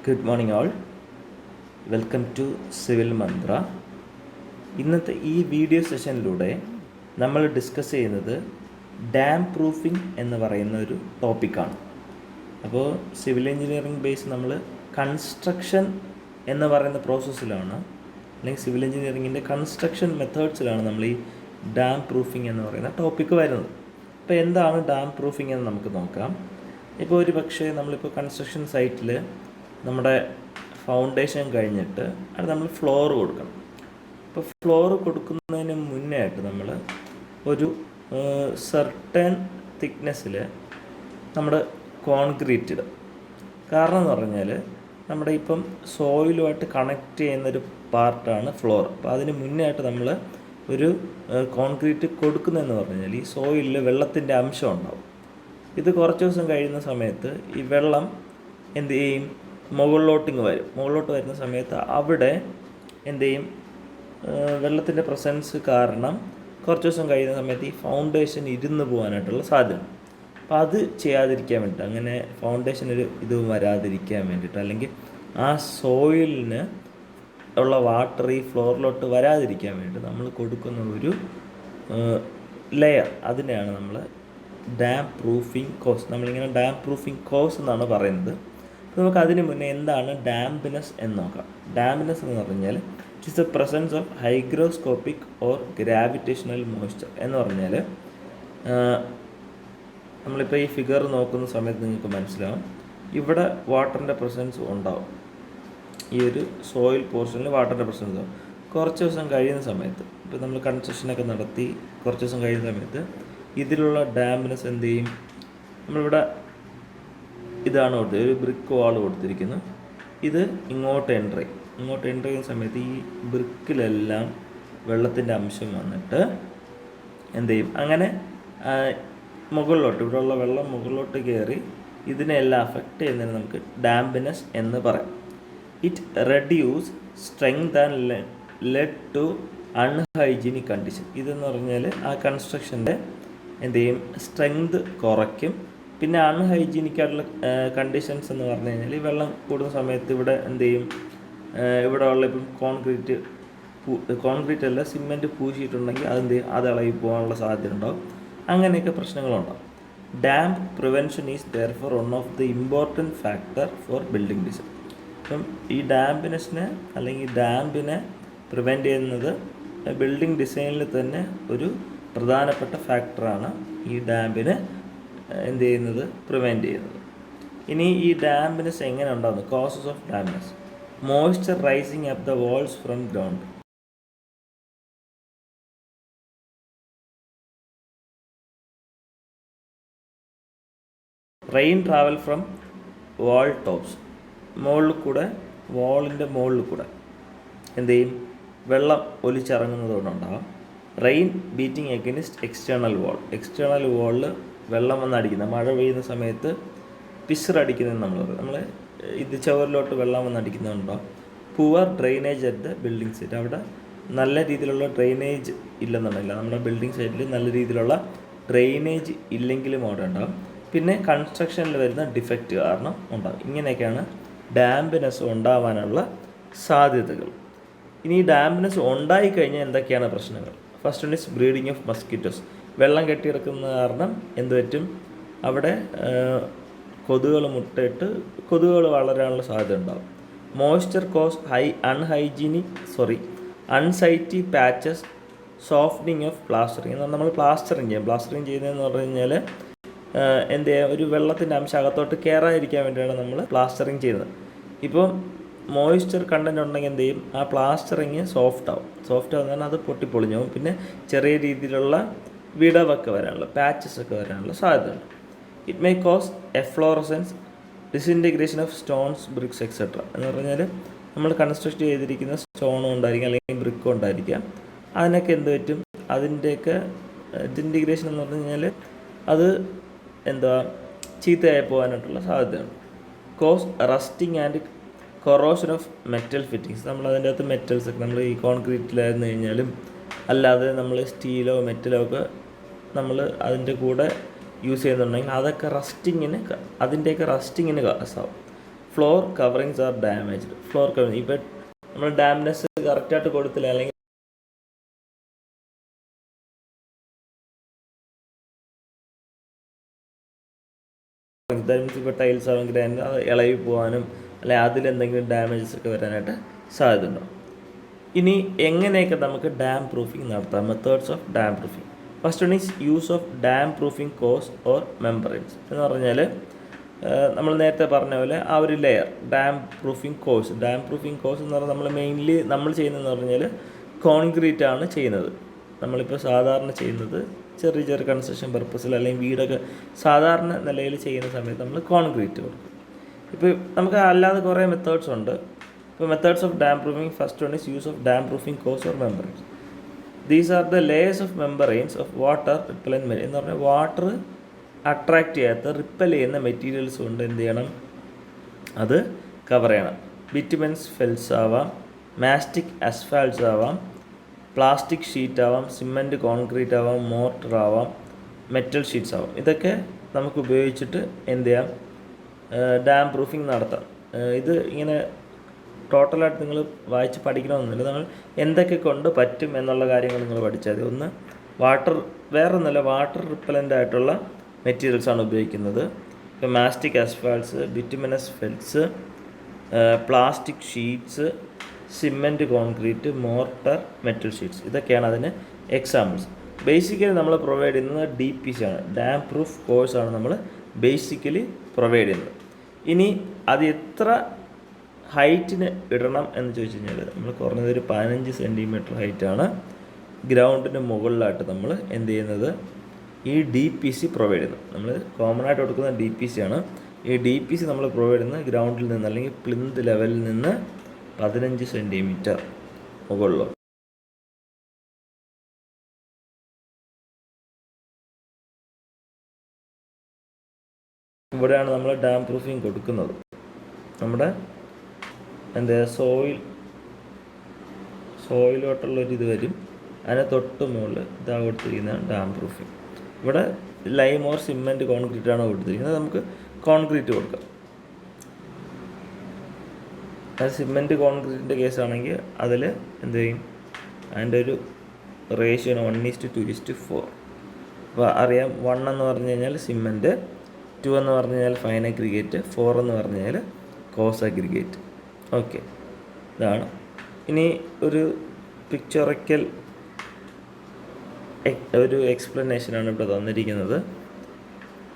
Good morning all, welcome to civil Mantra. ഇന്നത്തെ ഈ video സെഷനിലൂടെ നമ്മൾ ഡിസ്കസ് ചെയ്യുന്നത് ഡാം പ്രൂഫിംഗ് എന്ന് പറയുന്ന ഒരു ടോപ്പിക്കാണ്. അപ്പോൾ സിവിൽ എഞ്ചിനീയറിംഗ് ബേസ് നമ്മൾ കൺസ്ട്രക്ഷൻ എന്ന് പറയുന്ന പ്രോസസ്സിലാണ്, അല്ലെങ്കിൽ സിവിൽ എഞ്ചിനീയറിങ്ങിൻ്റെ കൺസ്ട്രക്ഷൻ മെത്തേഡ്സിലാണ് നമ്മൾ ഈ ഡാം പ്രൂഫിംഗ് എന്ന് പറയുന്ന ടോപ്പിക്ക് വരുന്നത്. അപ്പോൾ എന്താണ് ഡാം പ്രൂഫിംഗ് എന്ന് നമുക്ക് നോക്കാം. ഇപ്പോൾ ഒരു പക്ഷേ നമ്മളിപ്പോൾ കൺസ്ട്രക്ഷൻ സൈറ്റിൽ നമ്മുടെ ഫൗണ്ടേഷൻ കഴിഞ്ഞിട്ട് അത് നമ്മൾ ഫ്ലോർ കൊടുക്കണം. അപ്പോൾ ഫ്ലോർ കൊടുക്കുന്നതിന് മുന്നേ ആയിട്ട് നമ്മൾ ഒരു സർട്ടൻ തിക്നെസ്സിൽ നമ്മുടെ കോൺക്രീറ്റ് ഇടും. കാരണം എന്ന് പറഞ്ഞാൽ നമ്മുടെ ഇപ്പം സോയിലുമായിട്ട് കണക്ട് ചെയ്യുന്നൊരു പാർട്ടാണ് ഫ്ലോർ. അപ്പോൾ അതിന് മുന്നേ ആയിട്ട് നമ്മൾ ഒരു കോൺക്രീറ്റ് കൊടുക്കുന്നതെന്ന് പറഞ്ഞാൽ ഈ സോയിലിൽ വെള്ളത്തിൻ്റെ അംശം ഉണ്ടാവും. ഇത് കുറച്ച് ദിവസം കഴിയുന്ന സമയത്ത് ഈ വെള്ളം എന്ത് ചെയ്യും, മുകളിലോട്ട് വരുന്ന സമയത്ത് അവിടെ എന്ത് ചെയ്യും, വെള്ളത്തിൻ്റെ പ്രസൻസ് കാരണം കുറച്ച് ദിവസം കഴിയുന്ന സമയത്ത് ഈ ഫൗണ്ടേഷൻ ഇരുന്ന് പോകാനായിട്ടുള്ള സാധ്യത. അപ്പോൾ അത് ചെയ്യാതിരിക്കാൻ വേണ്ടിയിട്ട്, അങ്ങനെ ഫൗണ്ടേഷനൊരു ഇത് വരാതിരിക്കാൻ വേണ്ടിയിട്ട്, അല്ലെങ്കിൽ ആ സോയിലിന് ഉള്ള വാട്ടർ ഈ ഫ്ലോറിലോട്ട് വരാതിരിക്കാൻ വേണ്ടി നമ്മൾ കൊടുക്കുന്ന ഒരു ലെയർ, അതിനെയാണ് നമ്മൾ ഡാം പ്രൂഫിംഗ് കോഴ്സ്. നമ്മളിങ്ങനെ ഡാം പ്രൂഫിംഗ് കോഴ്സ് എന്നാണ് പറയുന്നത്. നമുക്ക് അതിന് മുന്നേ എന്താണ് ഡാംപ്നെസ് എന്ന് നോക്കാം. ഡാംപ്നെസ് എന്ന് പറഞ്ഞാൽ it is the presence of hygroscopic or gravitational moisture എന്ന് പറഞ്ഞാൽ, നമ്മളിപ്പോൾ ഈ ഫിഗർ നോക്കുന്ന സമയത്ത് നിങ്ങൾക്ക് മനസ്സിലാവും, ഇവിടെ വാട്ടറിൻ്റെ പ്രസൻസ് ഉണ്ടാവും. ഈ ഒരു സോയിൽ പോർഷനിൽ വാട്ടറിൻ്റെ പ്രസൻസ് ഉണ്ടാവും. കുറച്ച് ദിവസം കഴിയുന്ന സമയത്ത്, ഇപ്പോൾ നമ്മൾ കൺസ്ട്രക്ഷനൊക്കെ നടത്തി കുറച്ച് ദിവസം കഴിയുന്ന സമയത്ത് ഇതിലുള്ള ഡാംപ്നെസ് എന്ത് ചെയ്യും, നമ്മളിവിടെ ഇതാണ് കൊടുത്തത്, ഒരു ബ്രിക്ക് വാൾ കൊടുത്തിരിക്കുന്നു. ഇത് ഇങ്ങോട്ട് എൻ്റർ ചെയ്യുന്ന സമയത്ത് ഈ ബ്രിക്കിലെല്ലാം വെള്ളത്തിൻ്റെ അംശം വന്നിട്ട് എന്ത് ചെയ്യും, അങ്ങനെ മുകളിലോട്ട് ഇവിടെയുള്ള വെള്ളം മുകളിലോട്ട് കയറി ഇതിനെല്ലാം അഫക്റ്റ് ചെയ്യുന്നതിന് നമുക്ക് ഡാംപ്നെസ് എന്ന് പറയാം. It reduce strength and lead to unhygienic condition. ഇതെന്ന് പറഞ്ഞാൽ ആ കൺസ്ട്രക്ഷൻ്റെ എന്ത് ചെയ്യും, സ്ട്രെങ്ത് കുറയ്ക്കും. പിന്നെ അൺഹൈജീനിക് ആയിട്ടുള്ള കണ്ടീഷൻസ് എന്ന് പറഞ്ഞു കഴിഞ്ഞാൽ, ഈ വെള്ളം കൂടുന്ന സമയത്ത് ഇവിടെ എന്ത് ചെയ്യും, ഇവിടെ ഉള്ള ഇപ്പം കോൺക്രീറ്റ് അല്ല സിമെൻറ്റ് പൂശിയിട്ടുണ്ടെങ്കിൽ അതെന്ത് ചെയ്യും, അത് ഇളകി പോകാനുള്ള സാധ്യത ഉണ്ടാവും. അങ്ങനെയൊക്കെ പ്രശ്നങ്ങളുണ്ടാവും. Damp prevention is therefore one of the important factor for building design. അപ്പം ഈ ഡാംപിനെസ്സിനെ അല്ലെങ്കിൽ ഡാമ്പിനെ പ്രിവെൻറ്റ് ചെയ്യുന്നത് ബിൽഡിംഗ് ഡിസൈനിൽ തന്നെ ഒരു പ്രധാനപ്പെട്ട ഫാക്ടറാണ് ഈ ഡാമ്പിനെ എന്ത് ചെയ്യുന്നത്, പ്രിവെൻറ്റ് ചെയ്യുന്നത്. ഇനി ഈ ഡാംപ്നെസ് എങ്ങനെ ഉണ്ടാകുന്നത്, causes of dampness: moisture rising up the walls from ground, rain travel from wall tops, വാളിൻ്റെ മുകളിൽ കൂടെ എന്ത് ചെയ്യും, വെള്ളം ഒലിച്ചിറങ്ങുന്നതുകൊണ്ടുണ്ടാകാം. റെയിൻ ബീറ്റിംഗ് എഗനിസ്റ്റ് എക്സ്റ്റേണൽ വാളിൽ വെള്ളം വന്നടിക്കുന്നത്, മഴ പെയ്യുന്ന സമയത്ത് പിശറടിക്കുന്നതെന്ന് നമ്മൾ പറയും. നമ്മൾ ഇത് ചുവരിലോട്ട് വെള്ളം വന്നടിക്കുന്നുണ്ടോ. Poor drainage at the building site, അവിടെ നല്ല രീതിയിലുള്ള ഡ്രെയിനേജ് ഇല്ലെന്നുണ്ടെങ്കിൽ, നമ്മുടെ ബിൽഡിംഗ് സൈറ്റിൽ നല്ല രീതിയിലുള്ള ഡ്രെയിനേജ് ഇല്ലെങ്കിലും അവിടെ ഉണ്ടാകും. പിന്നെ കൺസ്ട്രക്ഷനിൽ വരുന്ന ഡിഫക്റ്റ് കാരണം ഉണ്ടാകും. ഇങ്ങനെയൊക്കെയാണ് ഡാംപ്നെസ് ഉണ്ടാവാനുള്ള സാധ്യതകൾ. ഇനി ഈ ഡാംപ്നെസ് ഉണ്ടായിക്കഴിഞ്ഞാൽ എന്തൊക്കെയാണ് പ്രശ്നങ്ങൾ? First one is breeding of mosquitoes. വെള്ളം കെട്ടിയിറക്കുന്ന കാരണം എന്ത് പറ്റും, അവിടെ കൊതുകുകൾ മുട്ടയിട്ട് കൊതുകുകൾ വളരാനുള്ള സാധ്യത ഉണ്ടാകും. Moisture cause unsightly patches, softening of plastering. നമ്മൾ പ്ലാസ്റ്ററിങ് ചെയ്യുന്നതെന്ന് പറഞ്ഞു കഴിഞ്ഞാൽ എന്ത് ചെയ്യുക, ഒരു വെള്ളത്തിൻ്റെ അംശം അകത്തോട്ട് കയറാതിരിക്കാൻ വേണ്ടിയാണ് നമ്മൾ പ്ലാസ്റ്ററിങ് ചെയ്യുന്നത്. ഇപ്പം മോയ്സ്ചർ കണ്ടൻറ് ഉണ്ടെങ്കിൽ എന്ത് ചെയ്യും, ആ പ്ലാസ്റ്ററിങ് സോഫ്റ്റ് ആവുന്നതാണ്, അത് പൊട്ടിപ്പൊളിഞ്ഞു പോകും. പിന്നെ ചെറിയ രീതിയിലുള്ള വിടവൊക്കെ വരാനുള്ള, പാച്ചസ് ഒക്കെ വരാനുള്ള സാധ്യതയുണ്ട്. It may cause efflorescence, disintegration of stones, bricks etcetera. എന്ന് പറഞ്ഞാൽ നമ്മൾ കൺസ്ട്രക്ട് ചെയ്തിരിക്കുന്ന സ്റ്റോണും ഉണ്ടായിരിക്കാം അല്ലെങ്കിൽ ബ്രിക്കും ഉണ്ടായിരിക്കാം. അതിനൊക്കെ എന്ത് പറ്റും, അതിൻ്റെയൊക്കെ ഡിസിൻറ്റഗ്രേഷൻ എന്ന് പറഞ്ഞു കഴിഞ്ഞാൽ അത് ചീത്തയായി പോകാനായിട്ടുള്ള സാധ്യതയുണ്ട്. Cause rusting and corrosion of metal fittings. നമ്മൾ അതിൻ്റെ അകത്ത് മെറ്റൽസ് ഒക്കെ നമ്മൾ ഈ കോൺക്രീറ്റിലായിരുന്നു കഴിഞ്ഞാലും അല്ലാതെ നമ്മൾ സ്റ്റീലോ മെറ്റലോ ഒക്കെ നമ്മൾ അതിൻ്റെ കൂടെ യൂസ് ചെയ്യുന്നുണ്ടെങ്കിൽ അതൊക്കെ അതിൻ്റെയൊക്കെ റസ്റ്റിങ്ങിന് കാസാവും. Floor coverings are damaged. Floor covering ഇപ്പം നമ്മൾ ഡാംനെസ് കറക്റ്റായിട്ട് കൊടുത്തില്ല, അല്ലെങ്കിൽ ഇപ്പോൾ ടൈൽസ് ആണെങ്കിൽ അത് ഇളകി പോകാനും അല്ലെങ്കിൽ അതിലെന്തെങ്കിലും ഡാമേജസ് ഒക്കെ വരാനായിട്ട് സാധ്യതയുണ്ടോ. ഇനി എങ്ങനെയൊക്കെ നമുക്ക് ഡാം പ്രൂഫിംഗ് നടത്താം? Methods of dam proofing. First one is use of dam proofing course or membranes എന്ന് പറഞ്ഞാൽ നമ്മൾ നേരത്തെ പറഞ്ഞ പോലെ ആ ഒരു ലെയർ ഡാം പ്രൂഫിംഗ് കോഴ്സ് എന്ന് പറഞ്ഞാൽ നമ്മൾ മെയിൻലി നമ്മൾ ചെയ്യുന്നതെന്ന് പറഞ്ഞാൽ കോൺക്രീറ്റ് ആണ് ചെയ്യുന്നത്. നമ്മളിപ്പോൾ സാധാരണ ചെയ്യുന്നത് ചെറിയ ചെറിയ കൺസ്ട്രക്ഷൻ പർപ്പസിൽ അല്ലെങ്കിൽ വീടൊക്കെ സാധാരണ നിലയിൽ ചെയ്യുന്ന സമയത്ത് നമ്മൾ കോൺക്രീറ്റ് കൊടുക്കും. ഇപ്പോൾ നമുക്ക് അല്ലാതെ കുറേ മെത്തേഡ്സ് ഉണ്ട്. ഇപ്പോൾ methods of dam proofing, first one is use of dam proofing course or membranes. These are the layers of membranes of water repellent എന്ന് പറഞ്ഞാൽ വാട്ടർ അട്രാക്റ്റ് ചെയ്യാത്ത റിപ്പൽ ചെയ്യുന്ന മെറ്റീരിയൽസ് കൊണ്ട് എന്ത് ചെയ്യണം, അത് കവർ ചെയ്യണം. ബിറ്റുമെൻസ് ഫെൽസ് ആവാം, മാസ്റ്റിക് അസ്ഫാൾട്ട്സ് ആവാം, പ്ലാസ്റ്റിക് ഷീറ്റ് ആവാം, സിമൻറ്റ് കോൺക്രീറ്റ് ആവാം, മോർട്ടർ ആവാം, മെറ്റൽ ഷീറ്റ്സ് ആവാം. ഇതൊക്കെ നമുക്ക് ഉപയോഗിച്ചിട്ട് എന്ത് ചെയ്യാം, ഡാം പ്രൂഫിംഗ് നടത്താം. ഇത് ഇങ്ങനെ ടോട്ടലായിട്ട് നിങ്ങൾ വായിച്ച് പഠിക്കണമെന്നില്ല. നമ്മൾ എന്തൊക്കെ കൊണ്ട് പറ്റും എന്നുള്ള കാര്യങ്ങൾ നിങ്ങൾ പഠിച്ചാൽ മതി. ഒന്ന് വേറൊന്നുമല്ല, വാട്ടർ റിപ്പലൻ്റ് ആയിട്ടുള്ള മെറ്റീരിയൽസാണ് ഉപയോഗിക്കുന്നത്. ഇപ്പോൾ mastic asphalts, bituminous felts, plastic sheets, cement concrete, mortar, metal sheets, ഇതൊക്കെയാണ് അതിന് എക്സാമ്പിൾസ്. ബേസിക്കലി നമ്മൾ പ്രൊവൈഡ് ചെയ്യുന്നത് DPC ആണ്, ഡാം പ്രൂഫ് കോഴ്സാണ് നമ്മൾ ബേസിക്കലി പ്രൊവൈഡ് ചെയ്യുന്നത്. ഇനി അത് എത്ര ഹൈറ്റിന് ഇടണം എന്ന് ചോദിച്ചു കഴിഞ്ഞാൽ നമ്മൾ കുറഞ്ഞതൊരു 15 സെൻറ്റിമീറ്റർ ഹൈറ്റാണ് ഗ്രൗണ്ടിന് മുകളിലായിട്ട് നമ്മൾ എന്ത് ചെയ്യുന്നത്, ഈ DPC പ്രൊവൈഡ് ചെയ്യുന്നത്. നമ്മൾ കോമൺ ആയിട്ട് കൊടുക്കുന്ന DPC ആണ്. ഈ DPC നമ്മൾ പ്രൊവൈഡ് ചെയ്യുന്നത് ഗ്രൗണ്ടിൽ നിന്ന് അല്ലെങ്കിൽ പ്ലിന്ത് ലെവലിൽ നിന്ന് 15 സെൻറ്റിമീറ്റർ മുകളിലോ. ഇവിടെയാണ് നമ്മൾ ഡാം പ്രൂഫിംഗ് കൊടുക്കുന്നത്. നമ്മുടെ സോയിലോട്ടുള്ളൊരിത് വരും, അതിനെ തൊട്ട് മുകളിൽ ഇതാ കൊടുത്തിരിക്കുന്ന ഡാം പ്രൂഫിംഗ്. ഇവിടെ ലൈം ഓർ സിമെൻറ്റ് കോൺക്രീറ്റ് ആണ് കൊടുത്തിരിക്കുന്നത്. നമുക്ക് കോൺക്രീറ്റ് കൊടുക്കാം. അത് സിമെൻറ്റ് കോൺക്രീറ്റിൻ്റെ കേസാണെങ്കിൽ അതിൽ എന്ത് ചെയ്യും, അതിൻ്റെ ഒരു റേഷ്യോ 1:2:4. അപ്പോൾ അറിയാം, 1 എന്ന് പറഞ്ഞു കഴിഞ്ഞാൽ സിമെൻറ്റ്, 2 എന്ന് പറഞ്ഞു കഴിഞ്ഞാൽ ഫൈൻ അഗ്രിഗേറ്റ്, 4 എന്ന് പറഞ്ഞു കഴിഞ്ഞാൽ കോസ് അഗ്രിഗേറ്റ്. ഓക്കെ, ഇതാണ്. ഇനി ഒരു പിക്ചറിക്കൽ ഒരു എക്സ്പ്ലനേഷനാണ് ഇവിടെ തന്നിരിക്കുന്നത്.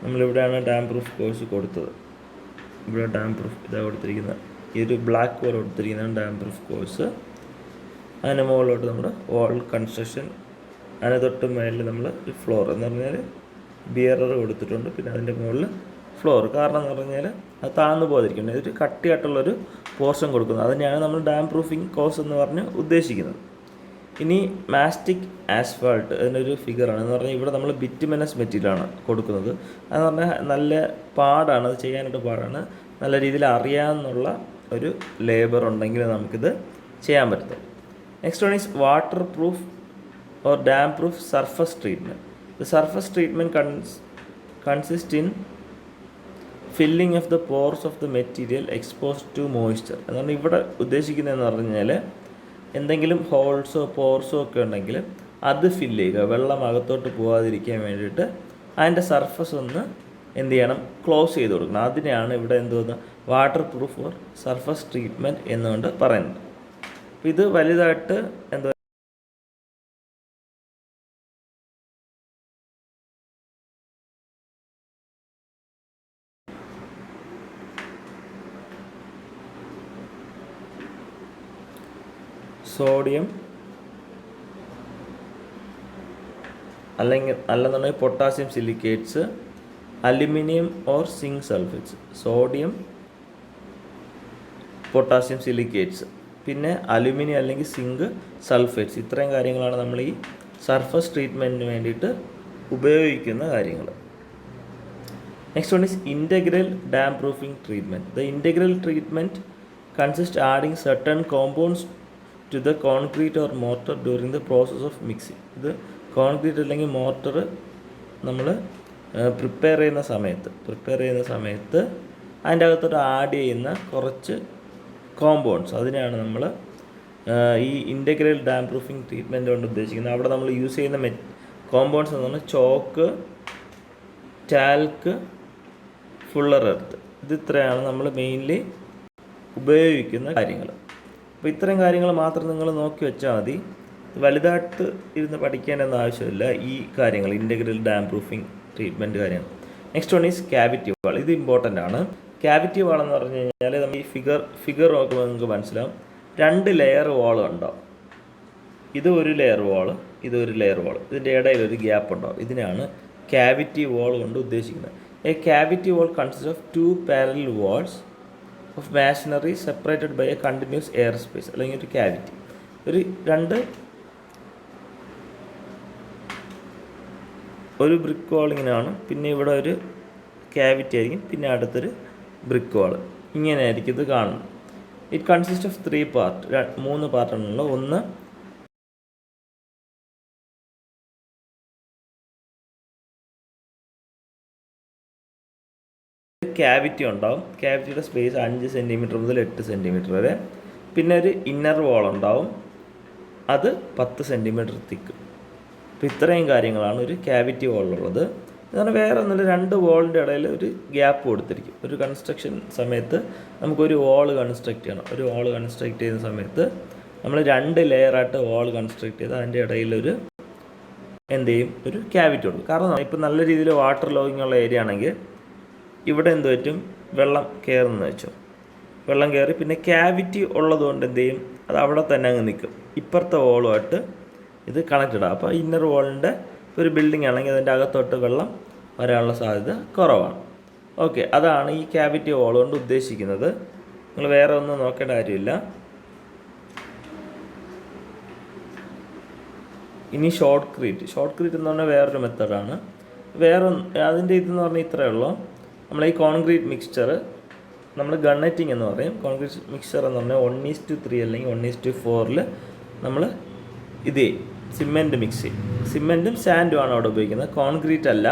നമ്മളിവിടെയാണ് ഡാം പ്രൂഫ് കോഴ്സ് കൊടുത്തത്. ഇവിടെ ഡാം പ്രൂഫ് ഇതാ കൊടുത്തിരിക്കുന്നത്, ഈ ഒരു ബ്ലാക്ക് പോലെ കൊടുത്തിരിക്കുന്നതാണ് ഡാം പ്രൂഫ് കോഴ്സ്. അതിന് മുകളിലോട്ട് നമ്മുടെ വാൾ കൺസ്ട്രക്ഷൻ, അതിന് തൊട്ട് മേളിൽ നമ്മൾ ഫ്ലോർ എന്ന് പറഞ്ഞാൽ ബിയറർ കൊടുത്തിട്ടുണ്ട്. പിന്നെ അതിൻ്റെ മുകളിൽ ഫ്ലോർ, കാരണം എന്ന് പറഞ്ഞാൽ അത് താഴ്ന്നു പോകാതിരിക്കണം, ഒരു കട്ടിയായിട്ടുള്ളൊരു പോർഷൻ കൊടുക്കുന്നത്. അതിനെയാണ് നമ്മൾ ഡാം പ്രൂഫിംഗ് കോഴ്സ് എന്ന് പറഞ്ഞ് ഉദ്ദേശിക്കുന്നത്. ഇനി മാസ്റ്റിക് ആസ്ഫാൾട്ട്, അതിനൊരു ഫിഗറാണ് എന്ന് പറഞ്ഞാൽ ഇവിടെ നമ്മൾ ബിറ്റുമിനസ് മെറ്റീരിയലാണ് കൊടുക്കുന്നത്. അതെന്ന് പറഞ്ഞാൽ നല്ല പാടാണ്, അത് ചെയ്യാനായിട്ട് പാടാണ്. നല്ല രീതിയിൽ അറിയാമെന്നുള്ള ഒരു ലേബർ ഉണ്ടെങ്കിൽ നമുക്കിത് ചെയ്യാൻ പറ്റും. Next one is waterproof or damp proof surface treatment. The surface treatment consist in filling of the pores of the material exposed to moisture. എന്നാണ് ഇവിടെ ഉദ്ദേശിക്കുന്നതെന്ന് പറഞ്ഞാൽ എന്തെങ്കിലും ഹോൾസോ പോർസോ ഒക്കെ ഉണ്ടെങ്കിൽ അത് ഫില്ല് ചെയ്യുക, വെള്ളം അകത്തോട്ട് പോകാതിരിക്കാൻ വേണ്ടിയിട്ട് അതിൻ്റെ സർഫസ് ഒന്ന് എന്ത് ചെയ്യണം, ക്ലോസ് ചെയ്ത് കൊടുക്കണം. അതിനെയാണ് ഇവിടെ എന്തോന്ന് waterproof or surface treatment എന്നുകൊണ്ട് പറയുന്നത്. അപ്പോൾ ഇത് വലുതായിട്ട് എന്തോ സോഡിയം അല്ലെന്നുണ്ടെങ്കിൽ potassium silicates, aluminium or zinc sulphates, sodium, potassium silicates, പിന്നെ അലുമിനിയം അല്ലെങ്കിൽ സിങ്ക് സൾഫേറ്റ്സ്. ഇത്രയും കാര്യങ്ങളാണ് നമ്മൾ ഈ സർഫസ് ട്രീറ്റ്മെൻറ്റിന് വേണ്ടിയിട്ട് ഉപയോഗിക്കുന്ന കാര്യങ്ങൾ. Next one is integral damp proofing treatment. The integral treatment consist adding certain compounds to the concrete or mortar during the process of mixing. ഇത് കോൺക്രീറ്റ് അല്ലെങ്കിൽ മോർട്ടർ നമ്മൾ പ്രിപ്പയർ ചെയ്യുന്ന സമയത്ത് അതിൻ്റെ അകത്തോട്ട് ആഡ് ചെയ്യുന്ന കുറച്ച് കോമ്പൗണ്ട്സ്, അതിനെയാണ് നമ്മൾ ഈ ഇൻ്റഗ്രൽ ഡാം പ്രൂഫിംഗ് ട്രീറ്റ്മെൻറ്റ് കൊണ്ട് ഉദ്ദേശിക്കുന്നത്. അവിടെ നമ്മൾ യൂസ് ചെയ്യുന്ന കോമ്പൗണ്ട്സ് എന്ന് പറഞ്ഞാൽ ചോക്ക്, ടാൽക്ക്, ഫുള്ളർ എർത്ത്. ഇത് ഇത്രയാണ് നമ്മൾ മെയിൻലി ഉപയോഗിക്കുന്ന കാര്യങ്ങൾ. അപ്പോൾ ഇത്രയും കാര്യങ്ങൾ മാത്രം നിങ്ങൾ നോക്കി വെച്ചാൽ മതി. വലുതായിട്ട് ഇരുന്ന് പഠിക്കേണ്ടെന്ന് ആവശ്യമില്ല ഈ കാര്യങ്ങൾ, ഇൻ്റഗ്രൽ ഡാം പ്രൂഫിംഗ് ട്രീറ്റ്മെൻറ്റ് കാര്യങ്ങൾ. നെക്സ്റ്റ് വൺ ഈസ് ക്യാവിറ്റി വാൾ. ഇത് ഇമ്പോർട്ടൻ്റ് ആണ്. ക്യാവിറ്റി വാൾ എന്ന് പറഞ്ഞു കഴിഞ്ഞാൽ നമ്മൾ ഈ ഫിഗർ നോക്കുമ്പോൾ നിങ്ങൾക്ക് മനസ്സിലാവും, 2 ലെയർ വാൾ ഉണ്ടാവും. ഇത് ഒരു ലെയർ വാൾ, ഇതൊരു ലെയർ വാൾ, ഇതിൻ്റെ ഇടയിൽ ഒരു ഗ്യാപ്പ് ഉണ്ടാവും. ഇതിനാണ് ക്യാവിറ്റി വാൾ കൊണ്ട് ഉദ്ദേശിക്കുന്നത്. A cavity wall consist of 2 parallel walls of masonry separated by a continuous air space, അല്ലെങ്കിൽ ഒരു ക്യാവിറ്റി. ഒരു ബ്രിക്ക് വാൾ ഇങ്ങനെയാണ്, പിന്നെ ഇവിടെ ഒരു ക്യാവിറ്റി ആയിരിക്കും, പിന്നെ അടുത്തൊരു ബ്രിക്ക് വാൾ. ഇങ്ങനെയായിരിക്കും ഇത് കാണുന്നത്. It consist of 3 part, 3 പാർട്ടാണുള്ളത്. ഒന്ന് ക്യാവിറ്റി ഉണ്ടാവും. ക്യാവിറ്റിയുടെ സ്പേസ് 5 സെൻറ്റിമീറ്റർ മുതൽ 8 സെൻറ്റിമീറ്റർ വരെ. പിന്നെ ഒരു ഇന്നർ വാൾ ഉണ്ടാവും, അത് 10 സെൻറ്റിമീറ്റർ തിക്ക്. അപ്പോൾ ഇത്രയും കാര്യങ്ങളാണ് ഒരു ക്യാവിറ്റി വാളിലുള്ളത്. എന്ന് വേറെ ഒന്നുമില്ല, 2 വാളിൻ്റെ ഇടയിൽ ഒരു ഗ്യാപ്പ് കൊടുത്തിരിക്കും. ഒരു കൺസ്ട്രക്ഷൻ സമയത്ത് നമുക്കൊരു വാൾ കൺസ്ട്രക്ട് ചെയ്യണം. ഒരു വാൾ കൺസ്ട്രക്ട് ചെയ്യുന്ന സമയത്ത് നമ്മൾ 2 ലെയറായിട്ട് വാൾ കൺസ്ട്രക്ട് ചെയ്ത് അതിൻ്റെ ഇടയിലൊരു എന്ത് ചെയ്യും, ഒരു ക്യാവിറ്റി കൊടുക്കും. കാരണം ഇപ്പോൾ നല്ല രീതിയിൽ വാട്ടർ ലോഗിങ് ഉള്ള ഏരിയ ആണെങ്കിൽ ഇവിടെ എന്ത് പറ്റും, വെള്ളം കയറുമെന്ന് വെച്ചോ. വെള്ളം കയറി പിന്നെ ക്യാവിറ്റി ഉള്ളതുകൊണ്ട് എന്ത് ചെയ്യും, അത് അവിടെ തന്നെ അങ്ങ് നിൽക്കും. ഇപ്പുറത്തെ വാളുമായിട്ട് ഇത് കണക്റ്റഡാണ്. അപ്പോൾ ഇന്നർ വാളിൻ്റെ ഒരു ബിൽഡിംഗ് ആണെങ്കിൽ അതിൻ്റെ അകത്തോട്ട് വെള്ളം വരാനുള്ള സാധ്യത കുറവാണ്. ഓക്കെ, അതാണ് ഈ ക്യാവിറ്റി വാൾ കൊണ്ട് ഉദ്ദേശിക്കുന്നത്. നിങ്ങൾ വേറെ ഒന്നും നോക്കേണ്ട കാര്യമില്ല. ഇനി ഷോർട്ട് ക്രീറ്റ് എന്ന് പറഞ്ഞാൽ വേറൊരു മെത്തേഡാണ്. അതിൻ്റെ ഇതെന്ന് പറഞ്ഞാൽ ഇത്രയേ ഉള്ളൂ. നമ്മൾ ഈ കോൺക്രീറ്റ് മിക്സ്ചർ നമ്മൾ ഗണ്ണറ്റിങ് എന്ന് പറയും. കോൺക്രീറ്റ് മിക്സ്ചർ എന്ന് പറഞ്ഞാൽ 1:3 അല്ലെങ്കിൽ 1:4 നമ്മൾ സിമെൻറ്റ് മിക്സ് ചെയ്യും. സിമെൻറ്റും സാൻഡും ആണ് അവിടെ ഉപയോഗിക്കുന്നത്, കോൺക്രീറ്റ് അല്ല.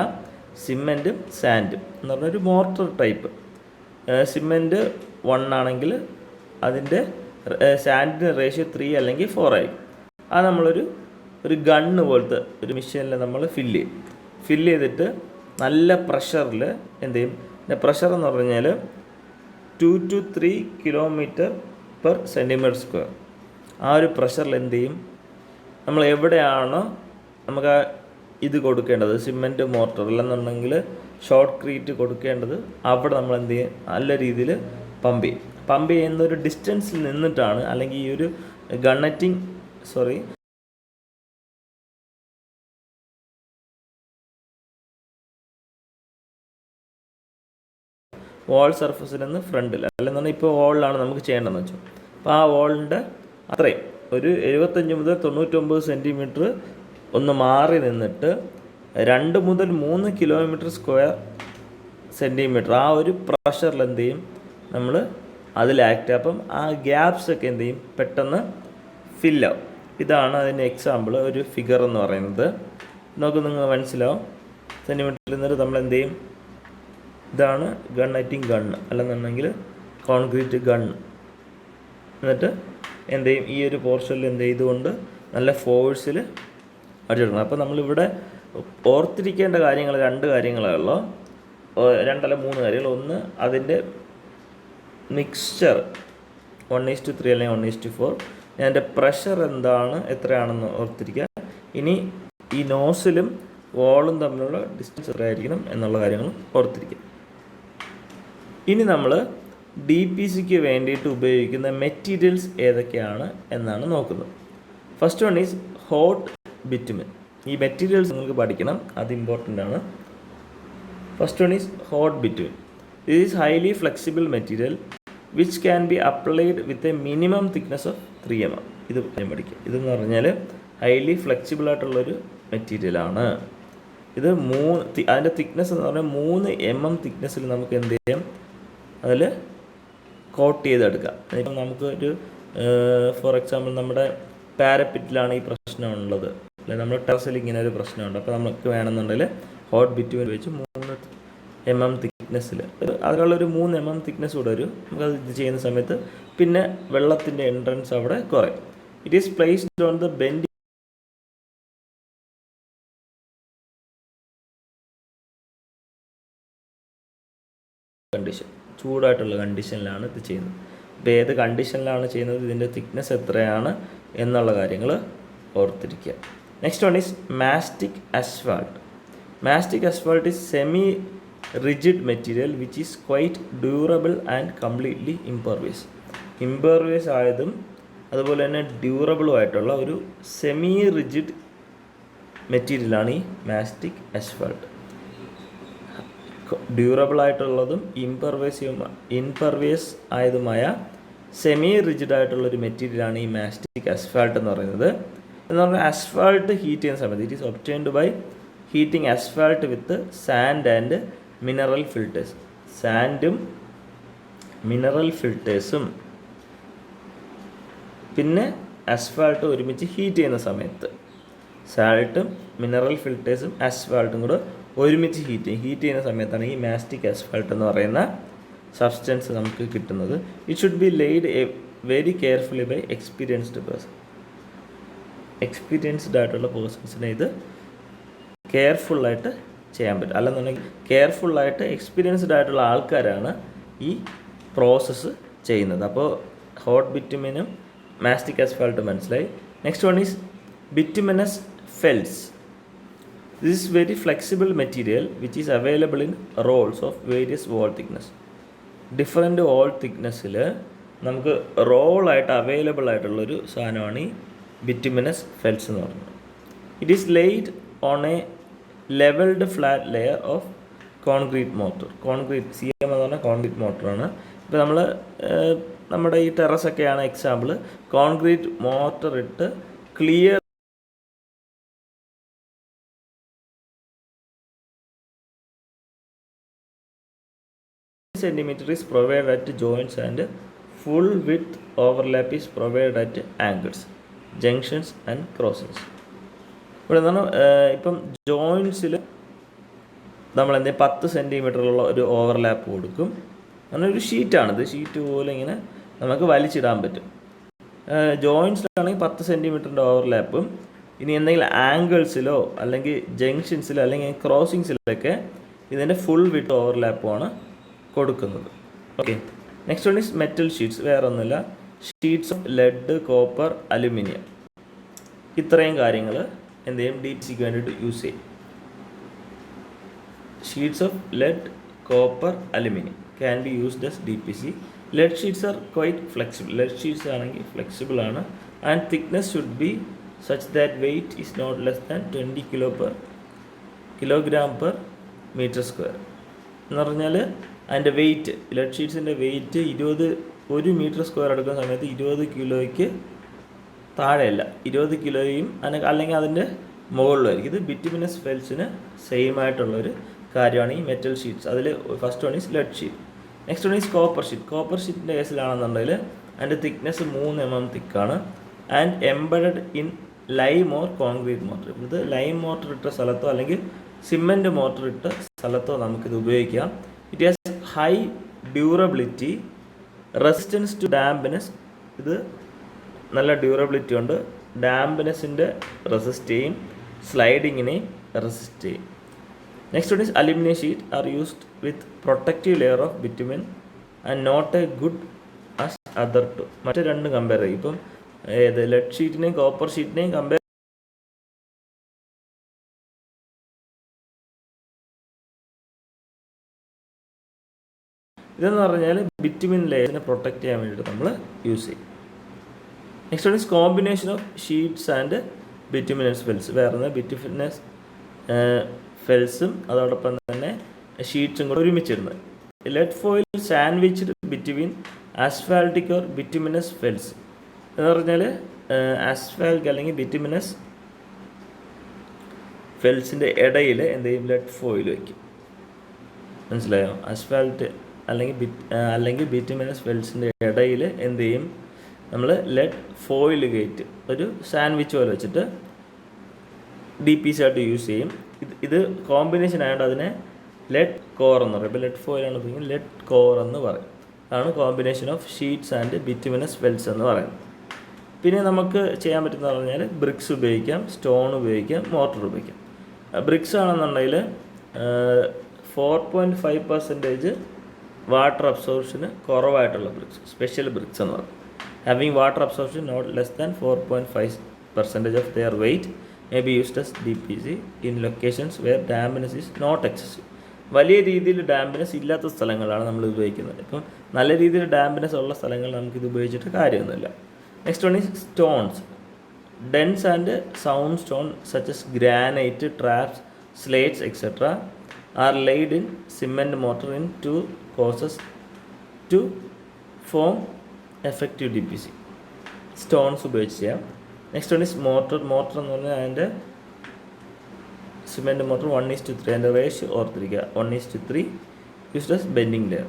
സിമെൻറ്റും സാൻഡും എന്ന് പറഞ്ഞൊരു മോർട്ടർ ടൈപ്പ്. സിമെൻറ്റ് 1 ആണെങ്കിൽ അതിൻ്റെ സാൻഡിൻ്റെ റേഷ്യോ 3 അല്ലെങ്കിൽ 4 ആയിരിക്കും. അത് നമ്മളൊരു ഗണ്ണ് പോലത്തെ ഒരു മെഷീനിൽ നമ്മൾ ഫില്ല് ചെയ്തിട്ട് നല്ല പ്രഷറിൽ എന്ത് ചെയ്യും. പ്രഷർ എന്ന് പറഞ്ഞു കഴിഞ്ഞാൽ 2 to 3 km/cm². ആ ഒരു പ്രഷറിൽ എന്ത് ചെയ്യും, നമ്മൾ എവിടെയാണോ നമുക്ക് ഇത് കൊടുക്കേണ്ടത്, സിമെൻറ്റ് മോർട്ടർ അല്ലെന്നുണ്ടെങ്കിൽ ഷോർട്ട് ക്രീറ്റ് കൊടുക്കേണ്ടത്, അവിടെ നമ്മൾ എന്ത് ചെയ്യും, നല്ല രീതിയിൽ പമ്പ് ചെയ്യുന്ന ഒരു ഡിസ്റ്റൻസിൽ നിന്നിട്ടാണ്. അല്ലെങ്കിൽ ഈ ഒരു വാൾ സർഫസിൽ നിന്ന് ഫ്രണ്ടിൽ അല്ലെന്നുണ്ടെങ്കിൽ ഇപ്പോൾ വാളിലാണ് നമുക്ക് ചെയ്യേണ്ടതെന്ന് വെച്ചോ. അപ്പോൾ ആ വാളിൻ്റെ അത്രയും ഒരു 75 മുതൽ 99 സെൻറ്റിമീറ്റർ ഒന്ന് മാറി നിന്നിട്ട് 2 മുതൽ 3 km²-cm ആ ഒരു പ്രഷറിൽ എന്ത് ചെയ്യും, നമ്മൾ അതിൽ ആക്ട്. അപ്പം ആ ഗ്യാപ്സൊക്കെ എന്ത് ചെയ്യും, പെട്ടെന്ന് ഫില്ലാവും. ഇതാണ് അതിന് എക്സാമ്പിൾ, ഒരു ഫിഗർ എന്ന് പറയുന്നത്. നമുക്ക് നിങ്ങൾ മനസ്സിലാവും. സെൻറ്റിമീറ്ററിൽ നിന്നിട്ട് നമ്മൾ എന്ത് ചെയ്യും, ഇതാണ് ഗണ്ണറ്റിങ് ഗണ്ണ് അല്ലെന്നുണ്ടെങ്കിൽ കോൺക്രീറ്റ് ഗണ്ണ്. എന്നിട്ട് എന്ത് ചെയ്യും, ഈ ഒരു പോർഷനിൽ എന്ത് ചെയ്തുകൊണ്ട് നല്ല ഫോഴ്സിൽ അടിച്ചെടുക്കണം. അപ്പോൾ നമ്മളിവിടെ ഓർത്തിരിക്കേണ്ട കാര്യങ്ങൾ 2 കാര്യങ്ങളേ ഉള്ളൂ, 2 അല്ല 3 കാര്യങ്ങൾ. ഒന്ന്, അതിൻ്റെ മിക്സ്ചർ 1:3 അല്ലെങ്കിൽ 1:4. അതിൻ്റെ പ്രഷർ എത്രയാണെന്ന് ഓർത്തിരിക്കുക. ഇനി ഈ നോസിലും വാളും തമ്മിലുള്ള ഡിസ്റ്റൻസ് എത്രയായിരിക്കണം എന്നുള്ള കാര്യങ്ങൾ ഓർത്തിരിക്കുക. ഇനി നമ്മൾ DPCക്ക് വേണ്ടിയിട്ട് ഉപയോഗിക്കുന്ന മെറ്റീരിയൽസ് ഏതൊക്കെയാണ് എന്നാണ് നോക്കുന്നത്. First one is hot bitumen. ഈ മെറ്റീരിയൽസ് നിങ്ങൾക്ക് പഠിക്കണം, അത് ഇമ്പോർട്ടൻ്റ് ആണ്. First one is hot bitumen. This is highly flexible material which can be applied with a minimum thickness of 3 mm. ഇത് പഠിക്കുക. ഇതെന്ന് പറഞ്ഞാൽ ഹൈലി ഫ്ലെക്സിബിൾ ആയിട്ടുള്ളൊരു മെറ്റീരിയലാണ്. ഇത് അതിൻ്റെ തിക്നെസ് എന്ന് പറഞ്ഞാൽ 3 mm തിക്നെസ്സിൽ നമുക്ക് എന്ത് ചെയ്യാം, അതിൽ കോട്ട് ചെയ്തെടുക്കാം. ഇപ്പം നമുക്ക് ഫോർ എക്സാമ്പിൾ നമ്മുടെ പാരപ്പിറ്റിലാണ് ഈ പ്രശ്നമുള്ളത്, അല്ലെങ്കിൽ നമ്മുടെ ടെറസിൽ ഇങ്ങനെ ഒരു പ്രശ്നമുണ്ട്. അപ്പോൾ നമുക്ക് വേണമെന്നുണ്ടെങ്കിൽ ഹോട്ട് ബിറ്റുമിൻ വെച്ച് 3 mm തിക്നെസ് തിക്നെസ്സിൽ അതിനുള്ളൊരു 3 mm തിക്നെസ് കൂടെ വരും നമുക്കത് ഇത് ചെയ്യുന്ന സമയത്ത്. പിന്നെ വെള്ളത്തിൻ്റെ എൻട്രൻസ് അവിടെ കുറയും. It is placed on the bend condition, ചൂടായിട്ടുള്ള കണ്ടീഷനിലാണ് ഇത് ചെയ്യുന്നത്. ഇപ്പോൾ ഏത് കണ്ടീഷനിലാണ് ചെയ്യുന്നത്, ഇതിൻ്റെ തിക്നെസ് എത്രയാണ് എന്നുള്ള കാര്യങ്ങൾ ഓർത്തിരിക്കുക. Next one is mastic asphalt. Mastic asphalt is semi rigid material which is quite durable and completely impervious ആയതും അതുപോലെ തന്നെ ഡ്യൂറബിളും ആയിട്ടുള്ള ഒരു സെമി റിജിഡ് മെറ്റീരിയലാണ് ഈ മാസ്റ്റിക് അസ്ഫാൾട്ട്. ഡ്യൂറബിൾ ആയിട്ടുള്ളതും ഇംപെർവിയസ് ആയതുമായ സെമി റിജിഡ് ആയിട്ടുള്ളൊരു മെറ്റീരിയലാണ് ഈ മാസ്റ്റിക് അസ്ഫാൾട്ട് എന്ന് പറയുന്നത്. എന്ന് പറഞ്ഞാൽ അസ്ഫാൾട്ട് ഹീറ്റ് ചെയ്യുന്ന സമയത്ത് it is obtained by heating asphalt with sand and mineral filters. സാൻഡും മിനറൽ ഫിൽറ്റേഴ്സും പിന്നെ അസ്ഫാൾട്ട് ഒരുമിച്ച് ഹീറ്റ് ചെയ്യുന്ന സമയത്ത് സാൾട്ടും മിനറൽ ഫിൽറ്റേഴ്സും അസ്ഫാൾട്ടും കൂടെ ഒരുമിച്ച് ഹീറ്റ് ചെയ്യുന്ന സമയത്താണ് ഈ മാസ്റ്റിക് അസ്ഫാൾട്ട് എന്ന് പറയുന്ന സബ്സ്റ്റൻസ് നമുക്ക് കിട്ടുന്നത്. It should be laid very carefully by experienced ആയിട്ടുള്ള പേഴ്സൺസിനെ ഇത് കെയർഫുള്ളായിട്ട് ചെയ്യാൻ പറ്റും. അല്ലെന്നുണ്ടെങ്കിൽ കെയർഫുള്ളായിട്ട് എക്സ്പീരിയൻസ്ഡ് ആയിട്ടുള്ള ആൾക്കാരാണ് ഈ പ്രോസസ്സ് ചെയ്യുന്നത്. അപ്പോൾ ഹോട്ട് ബിറ്റുമിനും മാസ്റ്റിക് അസ്ഫാൾട്ട് മനസ്സിലായി. Next one is bituminous feels. This is very flexible material which is available in rolls of various wall thickness. Different wall thicknessൽ നമുക്ക് റോളായിട്ട് അവൈലബിൾ ആയിട്ടുള്ളൊരു സാധനമാണ് ഈ ബിറ്റുമിനസ് ഫെൽസ് എന്ന് പറയുന്നത്. It is laid on A levelled flat layer of concrete motor. CM എന്ന് പറഞ്ഞാൽ concrete മോട്ടറാണ്. ഇപ്പോൾ നമ്മുടെ ഈ ടെറസൊക്കെയാണ് എക്സാമ്പിൾ. കോൺക്രീറ്റ് മോട്ടർ ഇട്ട് clear centimeter is provided at joints and full width overlap is provided at angles, junctions and crossings. ഇവിടെ എന്താണ് ഇപ്പം ജോയിൻസിൽ നമ്മൾ എന്തെങ്കിലും 10 സെൻറ്റിമീറ്ററുള്ള ഒരു ഓവർലാപ്പ് കൊടുക്കും. അങ്ങനെ ഒരു ഷീറ്റാണിത്. ഷീറ്റ് പോലെ ഇങ്ങനെ നമുക്ക് വലിച്ചിടാൻ പറ്റും. ജോയിൻസിലാണെങ്കിൽ 10 സെൻറ്റിമീറ്ററിൻ്റെ ഓവർലാപ്പും ഇനി എന്തെങ്കിലും ആംഗിൾസിലോ അല്ലെങ്കിൽ ജംഗ്ഷൻസിലോ അല്ലെങ്കിൽ ക്രോസിങ്സിലൊക്കെ ഇതിൻ്റെ ഫുൾ വിത്ത് ഓവർലാപ്പുമാണ് കൊടുക്കുന്നത്. Okay, next one is metal sheets. വേറെ ഒന്നുമില്ല, sheets of lead, copper, aluminium. ഇത്രയും കാര്യങ്ങൾ എന്ത് ചെയ്യും, DPCക്ക് വേണ്ടിയിട്ട് യൂസ് ചെയ്യും. Sheets of lead, copper, aluminium can be used as DPC. Lead sheets are quite flexible. Lead sheets ആണെങ്കിൽ ഫ്ലെക്സിബിൾ ആണ്. And thickness should be such that weight is not less than 20 kilogram per metre square. എന്ന് പറഞ്ഞാൽ അതിൻ്റെ weight, lead ഷീറ്റ്സിൻ്റെ weight 1 metre square എടുക്കുന്ന സമയത്ത് 20 കിലോയ്ക്ക് താഴെയല്ല, 20 കിലോയും അല്ലെങ്കിൽ അതിൻ്റെ മുകളിലായിരിക്കും. ഇത് ബിറ്റുമിനസ് ഫെൽസിന് സെയിം ആയിട്ടുള്ളൊരു കാര്യമാണ് ഈ മെറ്റൽ ഷീറ്റ്സ്. അതിൽ first one is lead sheet. Next one is copper sheet. Copper ഷീറ്റിൻ്റെ കേസിലാണെന്നുണ്ടെങ്കിൽ അതിൻ്റെ തിക്നെസ് 3 mm തിക്കാണ്. And embedded in lime or concrete mortar. ഇത് ലൈം മോട്ടർ ഇട്ട സ്ഥലത്തോ അല്ലെങ്കിൽ സിമെൻറ്റ് മോട്ടർ ഇട്ട സ്ഥലത്തോ നമുക്കിത് ഉപയോഗിക്കാം. It has high durability, resistance to dampness. ഇത് നല്ല ഡ്യൂറബിലിറ്റി ഉണ്ട്. ഡാംപ്നെസ്സിൻ്റെ റെസിസ്റ്റ് ചെയ്യും, സ്ലൈഡിങ്ങിനെയും റെസിസ്റ്റ് ചെയ്യും. Next one is aluminium sheet are used with protective layer of bitumen and not a good as other two. മറ്റു രണ്ടും കമ്പയർ ചെയ്യും. ഇപ്പം ലെഡ് ഷീറ്റിനെയും കോപ്പർ ഷീറ്റിനെയും കമ്പയർ ഇതെന്ന് പറഞ്ഞാൽ ബിറ്റുമിൻ ലെയറിനെ പ്രൊട്ടക്റ്റ് ചെയ്യാൻ വേണ്ടിയിട്ട് നമ്മൾ യൂസ് ചെയ്യും. Next one is combination of sheets and bituminous felts. വേറെ ബിറ്റുമിനസ് ഫെൽസും അതോടൊപ്പം തന്നെ ഷീറ്റ്സും കൂടെ ഒരുമിച്ചിരുന്നത്. Lead foil sandwiched between asphaltic or bituminous felts. എന്ന് പറഞ്ഞാൽ ആസ്ഫാൽറ്റ് അല്ലെങ്കിൽ ബിറ്റുമിനസ് ഫെൽസിൻ്റെ ഇടയിൽ എന്ത് ചെയ്യും, ലെഡ് ഫോയിൽ വയ്ക്കും. മനസ്സിലായോ? ആസ്ഫാൽറ്റ് അല്ലെങ്കിൽ ബിറ്റുമിനസ് ഫെൽസിൻ്റെ ഇടയിൽ എന്ത് ചെയ്യും, നമ്മൾ ലെഡ് ഫോയിൽ കയറ്റ് ഒരു സാൻഡ്വിച്ച് പോലെ വെച്ചിട്ട് DPC ആയിട്ട് യൂസ് ചെയ്യും. ഇത് കോമ്പിനേഷൻ ആയതുകൊണ്ട് അതിനെ ലെഡ് കോർ എന്ന് പറയും. ഇപ്പോൾ ലെഡ് ഫോയിലാണ് ഉപയോഗിക്കുന്നത്, ലെഡ് കോർ എന്ന് പറയും. അതാണ് combination of sheets and bituminous Wells എന്ന് പറയുന്നത്. പിന്നെ നമുക്ക് ചെയ്യാൻ പറ്റുന്ന പറഞ്ഞാൽ ബ്രിക്സ് ഉപയോഗിക്കാം, സ്റ്റോൺ ഉപയോഗിക്കാം, മോട്ടർ ഉപയോഗിക്കാം. ബ്രിക്സ് ആണെന്നുണ്ടെങ്കിൽ 4.5% വാട്ടർ അബ്സോർപ്ഷന് കുറവായിട്ടുള്ള ബ്രിക്സ്, സ്പെഷ്യൽ ബ്രിക്സ് എന്ന് പറയും. Having water absorption not less than 4.5% of their weight may be used as DPC in locations where dampness is not excessive. വലിയ രീതിയിൽ ഡാമ്പിനെസ് ഇല്ലാത്ത സ്ഥലങ്ങളാണ് നമ്മൾ ഉപയോഗിക്കുന്നത്. ഇപ്പം നല്ല രീതിയിൽ ഡാമ്പിനെസ് ഉള്ള സ്ഥലങ്ങളിൽ നമുക്കിത് ഉപയോഗിച്ചിട്ട് കാര്യമൊന്നുമില്ല. Next one is stones. Dense and sound stone such as granite, traps, slates etcetera are laid in cement mortar in 2 courses to form effective DPC. Stones ഉപയോഗിച്ച് ചെയ്യാം. Next one is mortar. Mortar എന്ന് പറഞ്ഞാൽ അതിൻ്റെ cement motor 1:3, അതിൻ്റെ ratio ഓർത്തിരിക്കുക, 1:3 used as bending layer.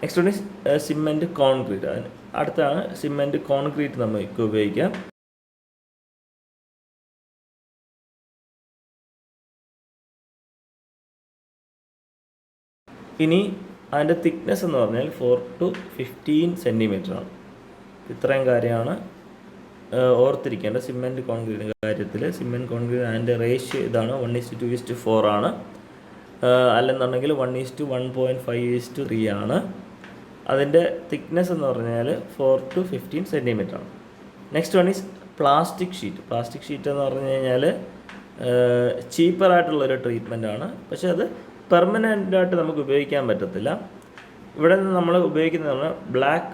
Next one is cement concrete. അടുത്താണ് cement concrete നമുക്ക് ഉപയോഗിക്കാം. ഇനി അതിൻ്റെ തിക്നെസ് എന്ന് പറഞ്ഞാൽ 4 to 15 cm ആണ്. ഇത്രയും കാര്യമാണ് ഓർത്തിരിക്കേണ്ട സിമെൻറ്റ് കോൺക്രീറ്റിൻ്റെ കാര്യത്തിൽ. സിമെൻറ്റ് കോൺക്രീറ്റ് അതിൻ്റെ റേഷ്യോ ഇതാണ്, 1:2:4 ആണ്. അല്ലെന്നുണ്ടെങ്കിൽ 1:1.5:3 ആണ്. അതിൻ്റെ തിക്നെസ് എന്ന് പറഞ്ഞാൽ 4 to 15 cm ആണ്. Next one is plastic sheet. Plastic sheet എന്ന് പറഞ്ഞു കഴിഞ്ഞാൽ ചീപ്പറായിട്ടുള്ളൊരു ട്രീറ്റ്മെൻറ്റാണ്, പക്ഷേ അത് പെർമനൻ്റായിട്ട് നമുക്ക് ഉപയോഗിക്കാൻ പറ്റത്തില്ല. ഇവിടെ നിന്ന് നമ്മൾ ഉപയോഗിക്കുന്നത് പറഞ്ഞാൽ ബ്ലാക്ക്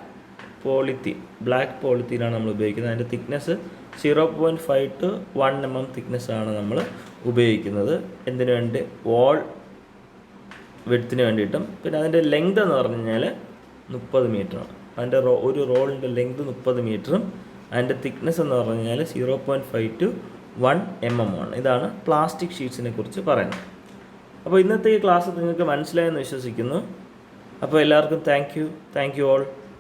പോളിത്തീനാണ് നമ്മൾ ഉപയോഗിക്കുന്നത്. അതിൻ്റെ തിക്നെസ് 0.5 to 1 mm തിക്നെസ്സാണ് നമ്മൾ ഉപയോഗിക്കുന്നത്. എന്തിനു വേണ്ടി? വാൾ വിഡ്ത്തിന് വേണ്ടിയിട്ടും. പിന്നെ അതിൻ്റെ ലെങ്ത് എന്ന് പറഞ്ഞു കഴിഞ്ഞാൽ 30 മീറ്ററാണ്. അതിൻ്റെ ഒരു റോളിൻ്റെ ലെങ്ത് 30 മീറ്ററും അതിൻ്റെ തിക്നെസ് എന്ന് പറഞ്ഞു കഴിഞ്ഞാൽ 0.5 to 1 mm ആണ്. ഇതാണ് പ്ലാസ്റ്റിക് ഷീറ്റ്സിനെ കുറിച്ച് പറയുന്നത്. അപ്പോൾ ഇന്നത്തെ ഈ ക്ലാസ് നിങ്ങൾക്ക് മനസ്സിലായെന്ന് വിശ്വസിക്കുന്നു. അപ്പോൾ എല്ലാവർക്കും താങ്ക് യു ഓൾ.